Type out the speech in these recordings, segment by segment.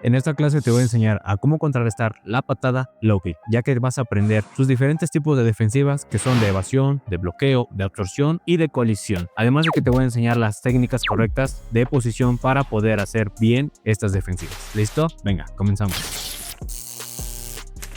En esta clase te voy a enseñar a cómo contrarrestar la patada low kick, ya que vas a aprender sus diferentes tipos de defensivas que son de evasión, de bloqueo, de absorción y de colisión. Además de que te voy a enseñar las técnicas correctas de posición para poder hacer bien estas defensivas. ¿Listo? Venga, comenzamos.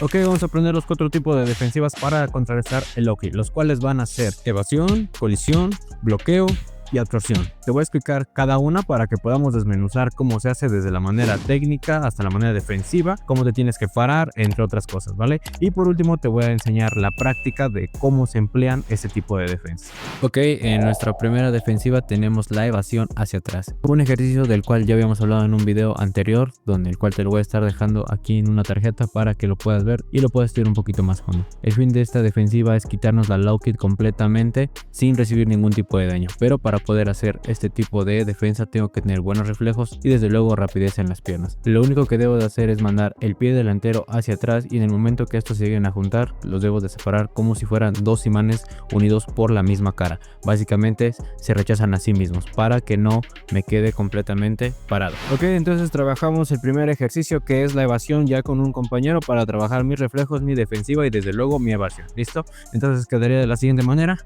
Ok, vamos a aprender los 4 tipos de defensivas para contrarrestar el low kick, los cuales van a ser evasión, colisión, bloqueo y absorción. Te voy a explicar cada una para que podamos desmenuzar cómo se hace desde la manera técnica hasta la manera defensiva, cómo te tienes que parar, entre otras cosas, ¿vale? Y por último te voy a enseñar la práctica de cómo se emplean ese tipo de defensa. Ok, en nuestra primera defensiva tenemos la evasión hacia atrás. Un ejercicio del cual ya habíamos hablado en un video anterior, donde el cual te lo voy a estar dejando aquí en una tarjeta para que lo puedas ver y lo puedas estudiar un poquito más fondo. El fin de esta defensiva es quitarnos la low kick completamente sin recibir ningún tipo de daño, pero para poder hacer este tipo de defensa tengo que tener buenos reflejos y desde luego rapidez en las piernas. Lo único que debo de hacer es mandar el pie delantero hacia atrás y en el momento que estos se lleguen a juntar los debo de separar como si fueran dos imanes unidos por la misma cara. Básicamente se rechazan a sí mismos para que no me quede completamente parado. Ok, entonces trabajamos el primer ejercicio, que es la evasión ya con un compañero, para trabajar mis reflejos, mi defensiva y desde luego mi evasión. ¿Listo? Entonces quedaría de la siguiente manera.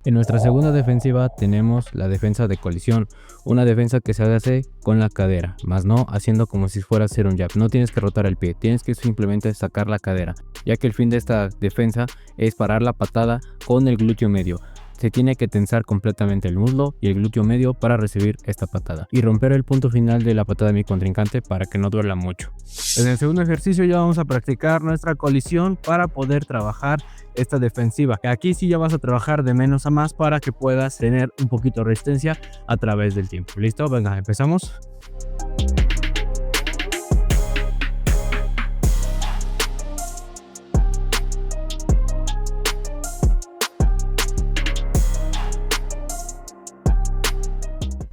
En nuestra segunda defensiva tenemos la defensa de colisión, una defensa que se hace con la cadera, más no haciendo como si fuera a hacer un jab. No tienes que rotar el pie, tienes que simplemente sacar la cadera, ya que el fin de esta defensa es parar la patada con el glúteo medio. Se tiene que tensar completamente el muslo y el glúteo medio para recibir esta patada y romper el punto final de la patada de mi contrincante para que no duela mucho. En el segundo ejercicio ya vamos a practicar nuestra colisión para poder trabajar esta defensiva. Aquí sí ya vas a trabajar de menos a más para que puedas tener un poquito de resistencia a través del tiempo. ¿Listo? Venga, empezamos.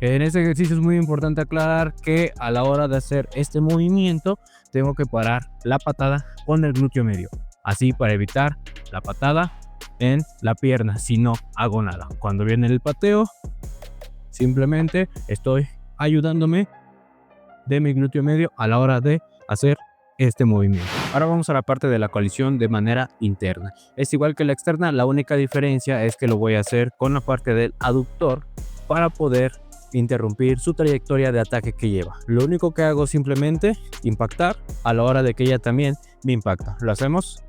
En este ejercicio es muy importante aclarar que a la hora de hacer este movimiento tengo que parar la patada con el glúteo medio, así para evitar la patada en la pierna. Si no hago nada, cuando viene el pateo simplemente estoy ayudándome de mi glúteo medio a la hora de hacer este movimiento. Ahora vamos a la parte de la colisión de manera interna. Es igual que la externa, la única diferencia es que lo voy a hacer con la parte del aductor para poder interrumpir su trayectoria de ataque que lleva. Lo único que hago es simplemente impactar a la hora de que ella también me impacta. ¿Lo hacemos?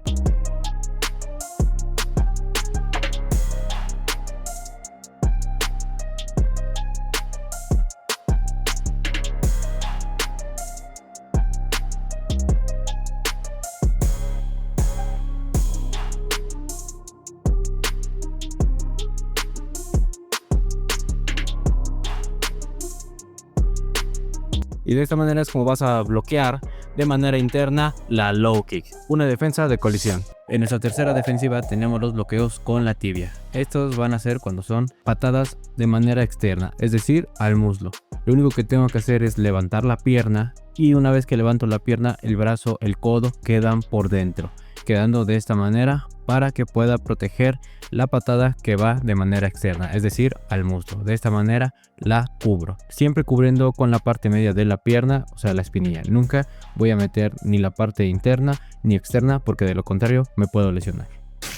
Y de esta manera es como vas a bloquear de manera interna la low kick, una defensa de colisión. En nuestra tercera defensiva tenemos los bloqueos con la tibia. Estos van a ser cuando son patadas de manera externa, es decir, al muslo. Lo único que tengo que hacer es levantar la pierna y una vez que levanto la pierna, el brazo, el codo quedan por dentro, quedando de esta manera para que pueda proteger la patada que va de manera externa, es decir, al muslo. De esta manera la cubro, siempre cubriendo con la parte media de la pierna, o sea, la espinilla. Nunca voy a meter ni la parte interna ni externa, porque de lo contrario me puedo lesionar.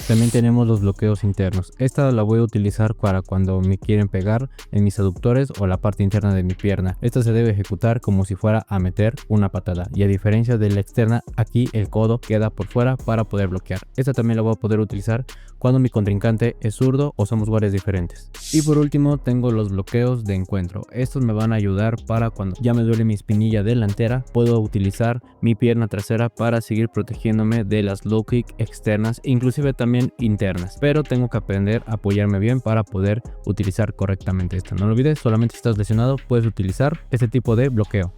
También tenemos los bloqueos internos. Esta la voy a utilizar para cuando me quieren pegar en mis aductores o la parte interna de mi pierna. Esta se debe ejecutar como si fuera a meter una patada, y a diferencia de la externa, aquí el codo queda por fuera para poder bloquear. Esta también la voy a poder utilizar cuando mi contrincante es zurdo o somos guardias diferentes. Y por último tengo los bloqueos de encuentro. Estos me van a ayudar para cuando ya me duele mi espinilla delantera, puedo utilizar mi pierna trasera para seguir protegiéndome de las low kick externas, inclusive también internas, pero tengo que aprender a apoyarme bien para poder utilizar correctamente esto. No lo olvides, solamente si estás lesionado puedes utilizar este tipo de bloqueo.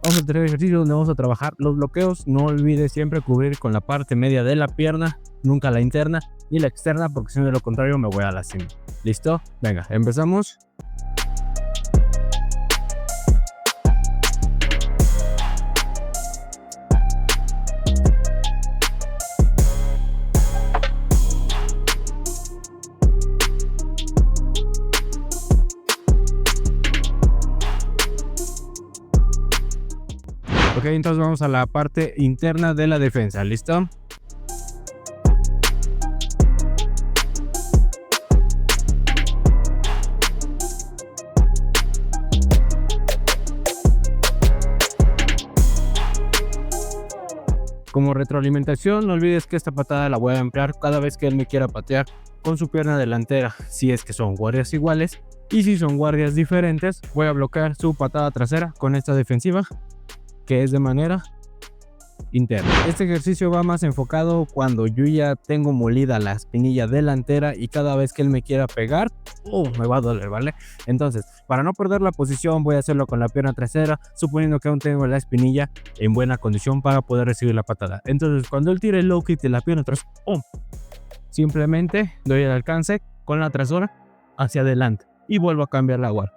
Vamos a tener ejercicio donde vamos a trabajar los bloqueos. No olvides siempre cubrir con la parte media de la pierna, nunca la interna ni la externa, porque si no, de lo contrario me voy a lastimar. ¿Listo? Venga, empezamos. Ok, entonces vamos a la parte interna de la defensa, ¿listo? Como retroalimentación, no olvides que esta patada la voy a emplear cada vez que él me quiera patear con su pierna delantera, si es que son guardias iguales, y si son guardias diferentes, voy a bloquear su patada trasera con esta defensiva, que es de manera interna. Este ejercicio va más enfocado cuando yo ya tengo molida la espinilla delantera y cada vez que él me quiera pegar, me va a doler, ¿vale? Entonces, para no perder la posición, voy a hacerlo con la pierna trasera, suponiendo que aún tengo la espinilla en buena condición para poder recibir la patada. Entonces, cuando él tire el low kick de la pierna trasera, simplemente doy el alcance con la trasera hacia adelante y vuelvo a cambiar la guardia.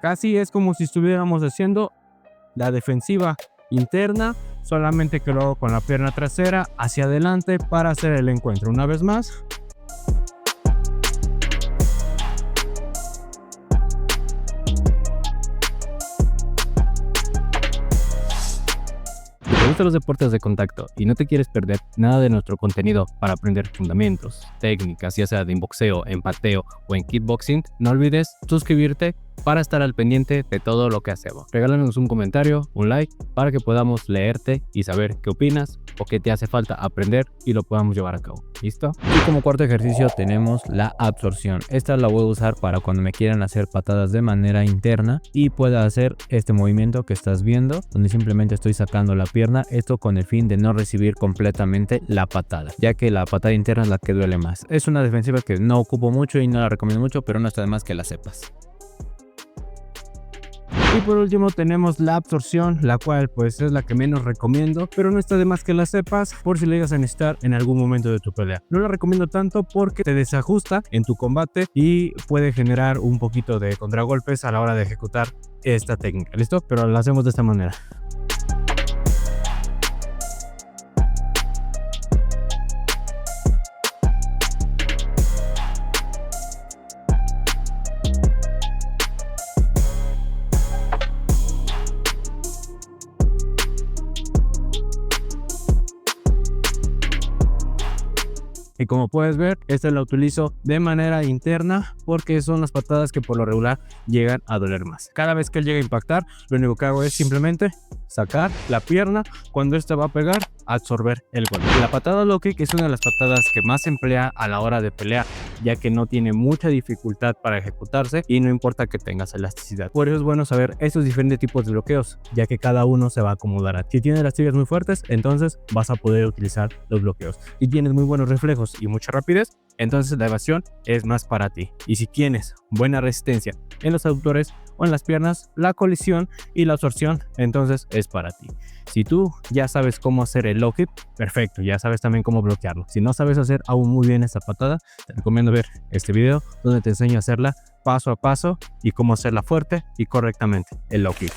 Casi es como si estuviéramos haciendo la defensiva interna, solamente que lo hago con la pierna trasera hacia adelante para hacer el encuentro. Una vez más. Si te gustan los deportes de contacto y no te quieres perder nada de nuestro contenido para aprender fundamentos, técnicas, ya sea de boxeo, en pateo o en kickboxing, no olvides suscribirte para estar al pendiente de todo lo que hacemos. Regálanos un comentario, un like, para que podamos leerte y saber qué opinas o qué te hace falta aprender y lo podamos llevar a cabo. ¿Listo? Y como cuarto ejercicio tenemos la absorción. Esta la voy a usar para cuando me quieran hacer patadas de manera interna y pueda hacer este movimiento que estás viendo, donde simplemente estoy sacando la pierna, esto con el fin de no recibir completamente la patada, ya que la patada interna es la que duele más. Es una defensiva que no ocupo mucho y no la recomiendo mucho, pero no está de más que la sepas. Y por último tenemos la absorción, la cual pues es la que menos recomiendo, pero no está de más que la sepas por si la llegas a necesitar en algún momento de tu pelea. No la recomiendo tanto porque te desajusta en tu combate y puede generar un poquito de contragolpes a la hora de ejecutar esta técnica, ¿listo? Pero la hacemos de esta manera. Y como puedes ver, esta la utilizo de manera interna porque son las patadas que por lo regular llegan a doler más. Cada vez que él llega a impactar, lo único que hago es simplemente sacar la pierna. Cuando esta va a pegar, absorber el golpe. La patada low kick es una de las patadas que más se emplea a la hora de pelear, ya que no tiene mucha dificultad para ejecutarse y no importa que tengas elasticidad. Por eso es bueno saber estos diferentes tipos de bloqueos, ya que cada uno se va a acomodar a ti. Si tienes las tibias muy fuertes, entonces vas a poder utilizar los bloqueos. Y tienes muy buenos reflejos y mucha rapidez, entonces la evasión es más para ti. Y si tienes buena resistencia en los aductores o en las piernas, la colisión y la absorción entonces es para ti. Si tú ya sabes cómo hacer el low kick, perfecto, ya sabes también cómo bloquearlo. Si no sabes hacer aún muy bien esta patada, te recomiendo ver este video donde te enseño a hacerla paso a paso y cómo hacerla fuerte y correctamente, el low kick.